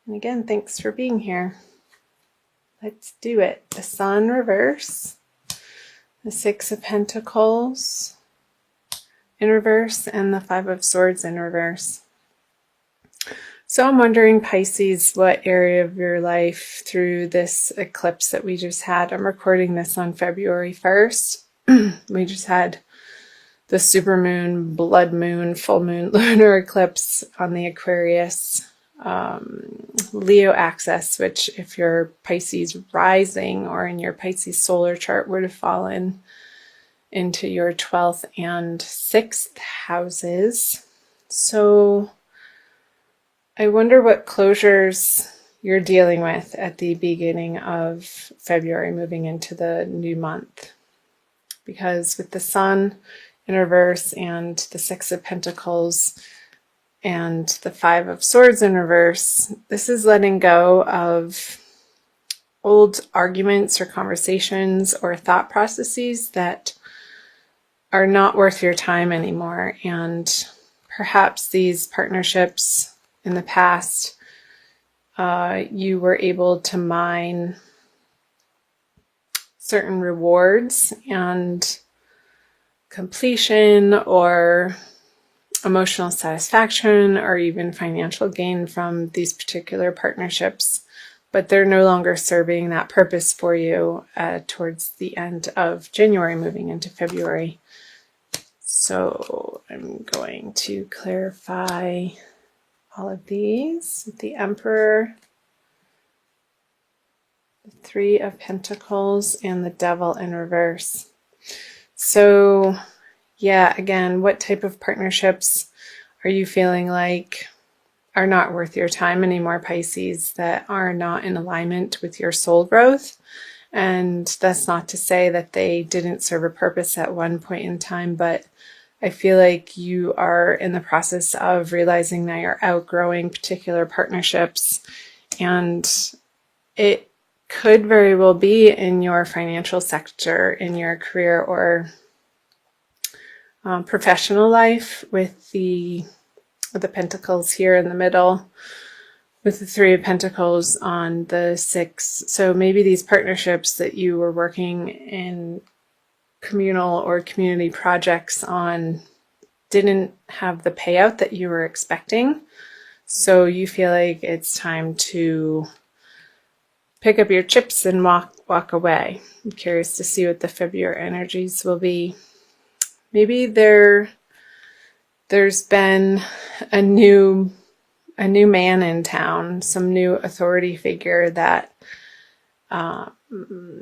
And again, thanks for being here. Let's do it. The Sun reverse, the Six of Pentacles in reverse, and the Five of Swords in reverse. So I'm wondering, Pisces, what area of your life through this eclipse that we just had? I'm recording this on February 1st. We just had the supermoon, blood moon, full moon, lunar eclipse on the Aquarius Leo axis, which if you're Pisces rising or in your Pisces solar chart would have fallen into your 12th and 6th houses. So I wonder what closures you're dealing with at the beginning of February moving into the new month. Because with the Sun in reverse and the Six of Pentacles and the Five of Swords in reverse, this is letting go of old arguments or conversations or thought processes that are not worth your time anymore. And perhaps these partnerships in the past, you were able to mine certain rewards and completion or emotional satisfaction or even financial gain from these particular partnerships, but they're no longer serving that purpose for you towards the end of January moving into February. So I'm going to clarify all of these. The Emperor, the Three of Pentacles, and the Devil in reverse. So yeah, again, what type of partnerships are you feeling like are not worth your time anymore, Pisces, that are not in alignment with your soul growth? And that's not to say that they didn't serve a purpose at one point in time, but I feel like you are in the process of realizing that you're outgrowing particular partnerships, and it could very well be in your financial sector, in your career or professional life, with the Pentacles here in the middle, with the Three of Pentacles on the 6. So maybe these partnerships that you were working in communal or community projects on didn't have the payout that you were expecting. So you feel like it's time to pick up your chips and walk away. I'm curious to see what the February energies will be. Maybe there's been a new man in town, some new authority figure that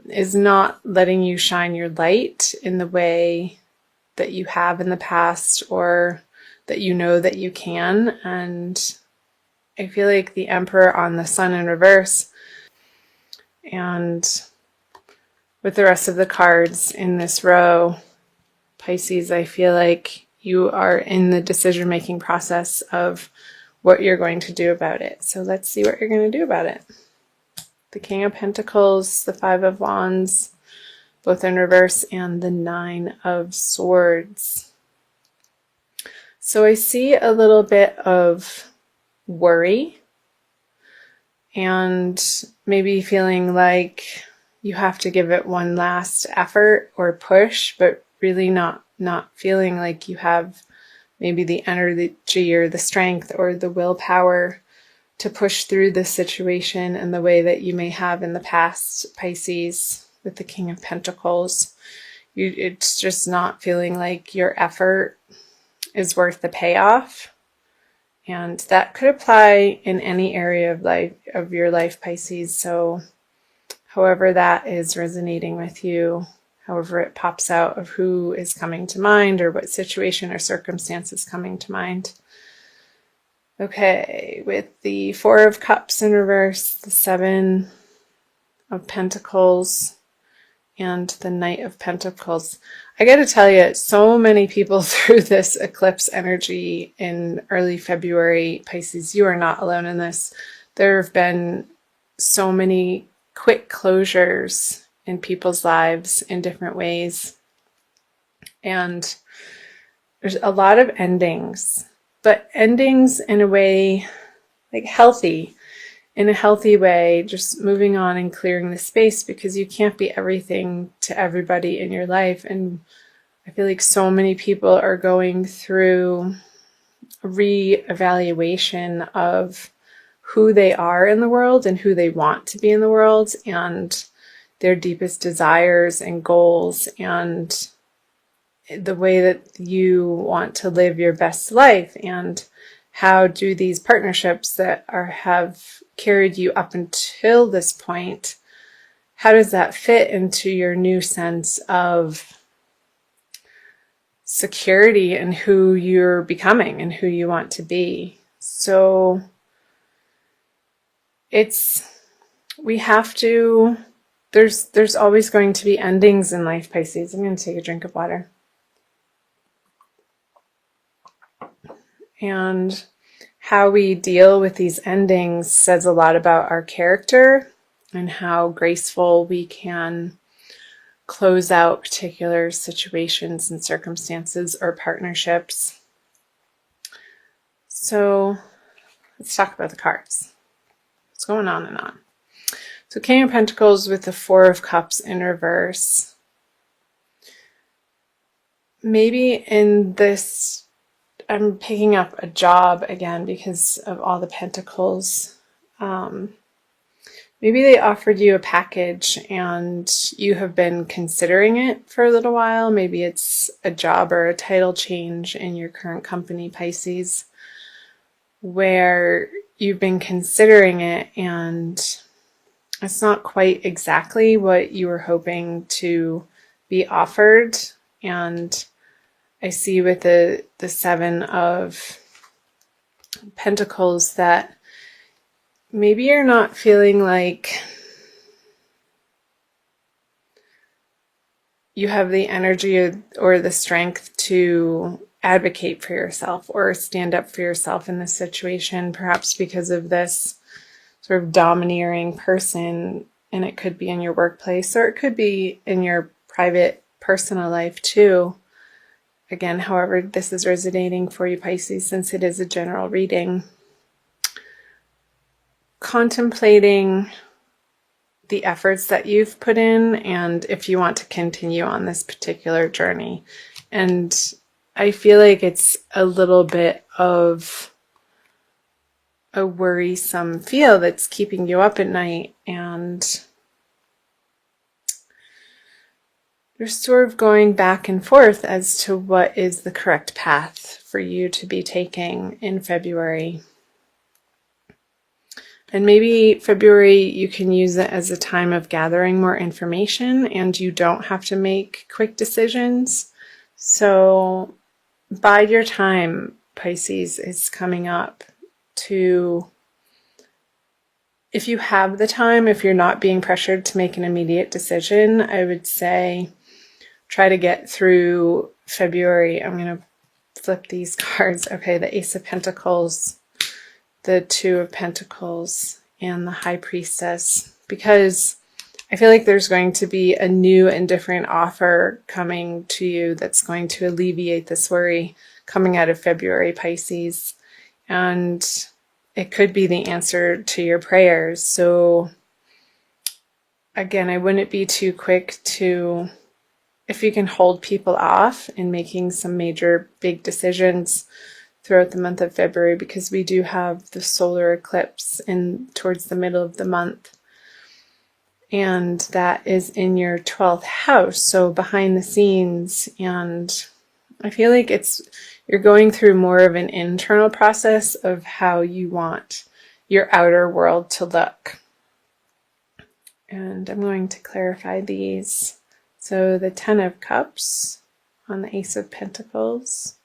is not letting you shine your light in the way that you have in the past, or that you know that you can. And I feel like the Emperor on the Sun in reverse, and with the rest of the cards in this row, Pisces, I feel like you are in the decision-making process of what you're going to do about it. So let's see what you're going to do about it. The King of Pentacles, the Five of Wands, both in reverse, and the Nine of Swords. So I see a little bit of worry and maybe feeling like you have to give it one last effort or push, but really not feeling like you have maybe the energy or the strength or the willpower to push through this situation in the way that you may have in the past, Pisces, with the King of Pentacles. It's just not feeling like your effort is worth the payoff. And that could apply in any area of your life, Pisces. So however that is resonating with you, however it pops out of who is coming to mind or what situation or circumstance is coming to mind. Okay, with the Four of Cups in reverse, the Seven of Pentacles, and the Knight of Pentacles. I got to tell you, so many people through this eclipse energy in early February, Pisces, you are not alone in this. There have been so many quick closures in people's lives in different ways. And there's a lot of endings, but endings in a way like healthy in a healthy way, just moving on and clearing the space, because you can't be everything to everybody in your life. And I feel like so many people are going through a re-evaluation of who they are in the world and who they want to be in the world, and their deepest desires and goals, and the way that you want to live your best life, and how do these partnerships that have carried you up until this point, how does that fit into your new sense of security and who you're becoming and who you want to be? So we have to, there's always going to be endings in life, Pisces. I'm going to take a drink of water. And how we deal with these endings says a lot about our character and how graceful we can close out particular situations and circumstances or partnerships. So let's talk about the cards. It's going on and on. So King of Pentacles with the Four of Cups in reverse. Maybe in this, I'm picking up a job again because of all the pentacles. Maybe they offered you a package and you have been considering it for a little while. Maybe it's a job or a title change in your current company, Pisces, where you've been considering it and it's not quite exactly what you were hoping to be offered. And I see with the Seven of Pentacles that maybe you're not feeling like you have the energy or the strength to advocate for yourself or stand up for yourself in this situation, perhaps because of this sort of domineering person. And it could be in your workplace or it could be in your private personal life too. Again, however this is resonating for you, Pisces, since it is a general reading. Contemplating the efforts that you've put in and if you want to continue on this particular journey. And I feel like it's a little bit of a worrisome feel that's keeping you up at night, and you're sort of going back and forth as to what is the correct path for you to be taking in February. And maybe February, you can use it as a time of gathering more information and you don't have to make quick decisions. So bide your time, Pisces, is coming up to, if you have the time, if you're not being pressured to make an immediate decision, I would say try to get through February. I'm going to flip these cards. Okay, the Ace of Pentacles, the Two of Pentacles, and the High Priestess, because I feel like there's going to be a new and different offer coming to you that's going to alleviate this worry coming out of February, Pisces. And it could be the answer to your prayers. So again, I wouldn't be too quick to, if you can hold people off in making some major big decisions throughout the month of February, because we do have the solar eclipse towards the middle of the month. And that is in your 12th house, so behind the scenes. And I feel like you're going through more of an internal process of how you want your outer world to look. And I'm going to clarify these. So the Ten of Cups on the Ace of Pentacles,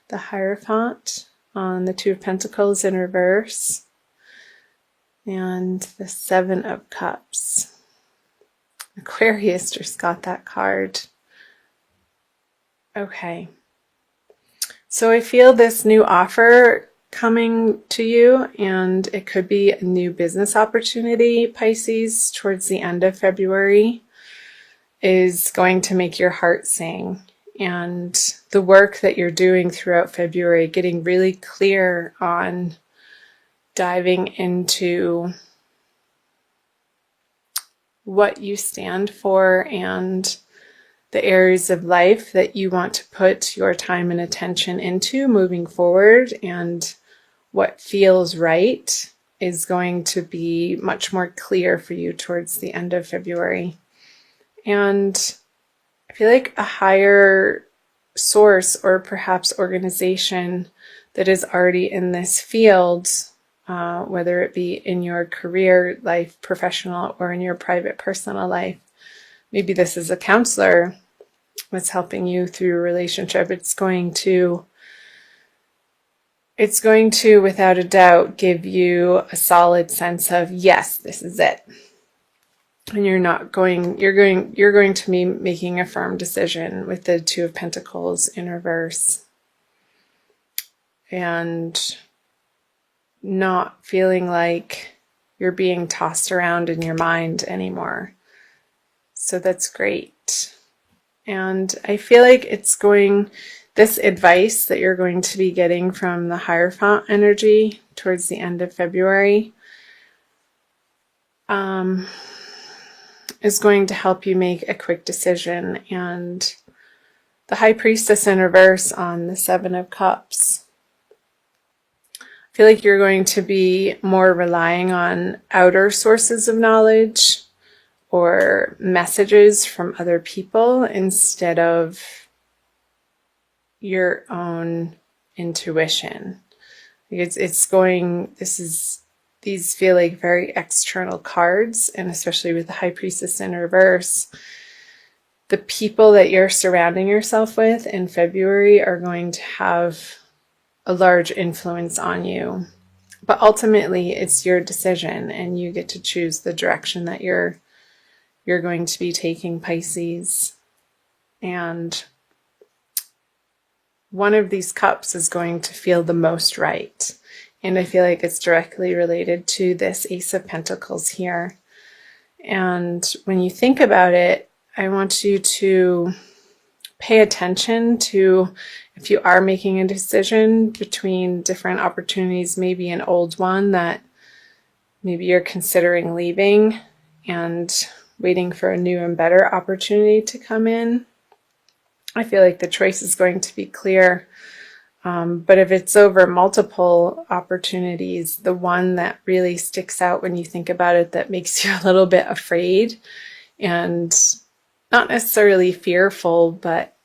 the Hierophant on the Two of Pentacles in reverse, and the Seven of Cups. Aquarius just got that card. Okay. So I feel this new offer coming to you, and it could be a new business opportunity, Pisces, towards the end of February, is going to make your heart sing. And the work that you're doing throughout February, getting really clear on diving into what you stand for and the areas of life that you want to put your time and attention into moving forward, and what feels right is going to be much more clear for you towards the end of February. And I feel like a higher source or perhaps organization that is already in this field, whether it be in your career life, professional, or in your private personal life. Maybe this is a counselor that's helping you through a relationship. It's going to, without a doubt, give you a solid sense of, yes, this is it. And you're going to be making a firm decision with the Two of Pentacles in reverse. And not feeling like you're being tossed around in your mind anymore. So that's great. And I feel like this advice that you're going to be getting from the Hierophant energy towards the end of February is going to help you make a quick decision. And the High Priestess in reverse on the Seven of Cups. I feel like you're going to be more relying on outer sources of knowledge or messages from other people instead of your own intuition. These feel like very external cards, and especially with the High Priestess in reverse, the people that you're surrounding yourself with in February are going to have a large influence on you. But ultimately, it's your decision, and you get to choose the direction that you're going to be taking, Pisces. And one of these cups is going to feel the most right. And I feel like it's directly related to this Ace of Pentacles here. And when you think about it, I want you to pay attention to, if you are making a decision between different opportunities, maybe an old one that maybe you're considering leaving and waiting for a new and better opportunity to come in. I feel like the choice is going to be clear. But if it's over multiple opportunities, the one that really sticks out when you think about it, that makes you a little bit afraid and not necessarily fearful, but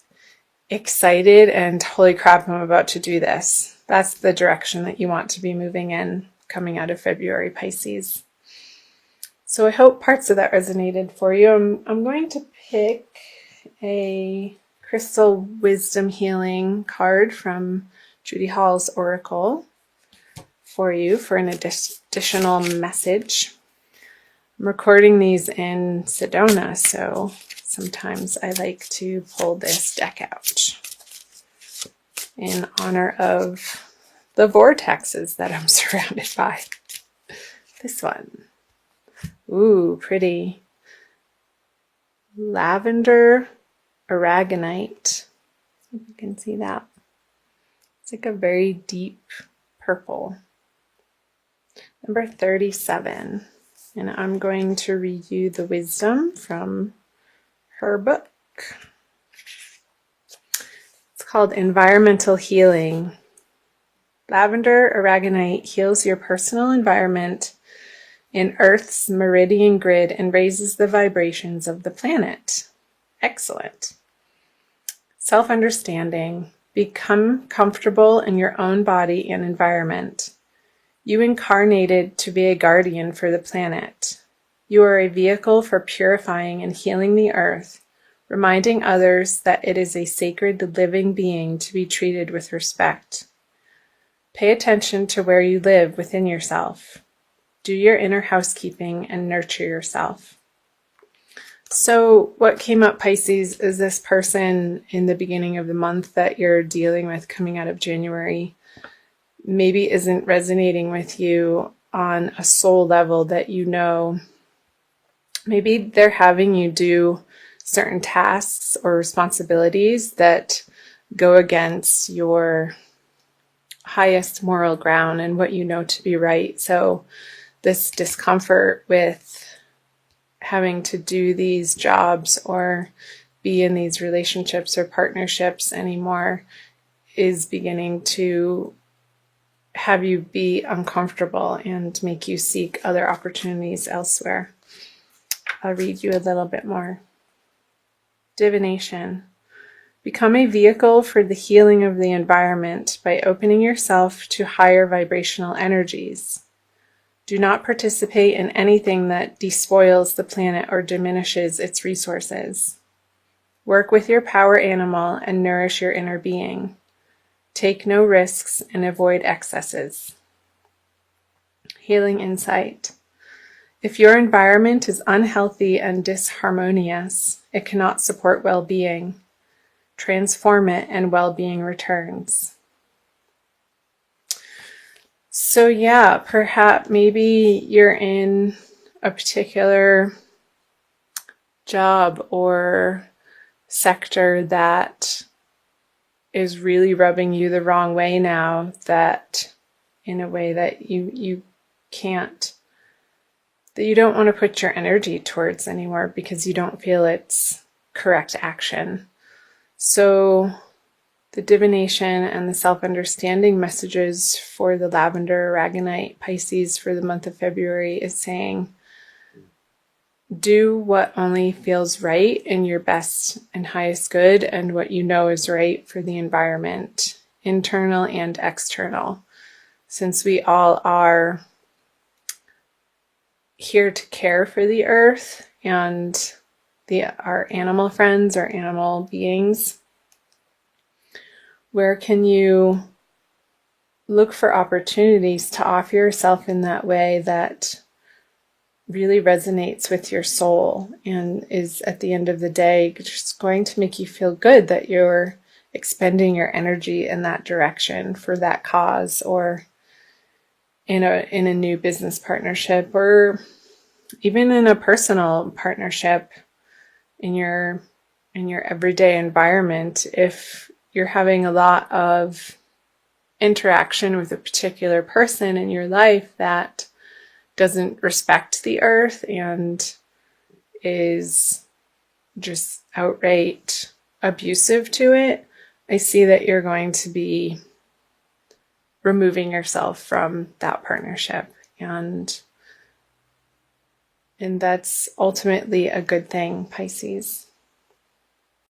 excited and holy crap, I'm about to do this. That's the direction that you want to be moving in coming out of February, Pisces. So I hope parts of that resonated for you. I'm going to pick a Crystal Wisdom Healing card from Judy Hall's Oracle for you for an additional message. I'm recording these in Sedona, so sometimes I like to pull this deck out in honor of the vortexes that I'm surrounded by. This one. Ooh, pretty. Lavender aragonite. If you can see that. It's like a very deep purple. Number 37. And I'm going to read you the wisdom from her book. It's called Environmental Healing. Lavender aragonite heals your personal environment in Earth's meridian grid and raises the vibrations of the planet. Excellent. Self-understanding. Become comfortable in your own body and environment. You incarnated to be a guardian for the planet. You are a vehicle for purifying and healing the earth, reminding others that it is a sacred living being to be treated with respect. Pay attention to where you live within yourself. Do your inner housekeeping and nurture yourself. So what came up, Pisces, is this person in the beginning of the month that you're dealing with coming out of January maybe isn't resonating with you on a soul level that you know. Maybe they're having you do certain tasks or responsibilities that go against your highest moral ground and what you know to be right. So this discomfort with having to do these jobs or be in these relationships or partnerships anymore is beginning to have you be uncomfortable and make you seek other opportunities elsewhere. I'll read you a little bit more. Divination. Become a vehicle for the healing of the environment by opening yourself to higher vibrational energies. Do not participate in anything that despoils the planet or diminishes its resources. Work with your power animal and nourish your inner being. Take no risks and avoid excesses. Healing insight. If your environment is unhealthy and disharmonious, it cannot support well-being. Transform it and well-being returns. So yeah, perhaps maybe you're in a particular job or sector that is really rubbing you the wrong way now, that in a way that you can't, that you don't want to put your energy towards anymore because you don't feel it's correct action. So the divination and the self-understanding messages for the lavender aragonite Pisces for the month of February is saying, do what only feels right in your best and highest good and what you know is right for the environment, internal and external. Since we all are here to care for the earth and our animal friends, our animal beings, where can you look for opportunities to offer yourself in that way that really resonates with your soul and is at the end of the day just going to make you feel good that you're expending your energy in that direction for that cause, or in a new business partnership, or even in a personal partnership in your everyday environment. If you're having a lot of interaction with a particular person in your life that doesn't respect the earth and is just outright abusive to it, I see that you're going to be removing yourself from that partnership, and that's ultimately a good thing, Pisces.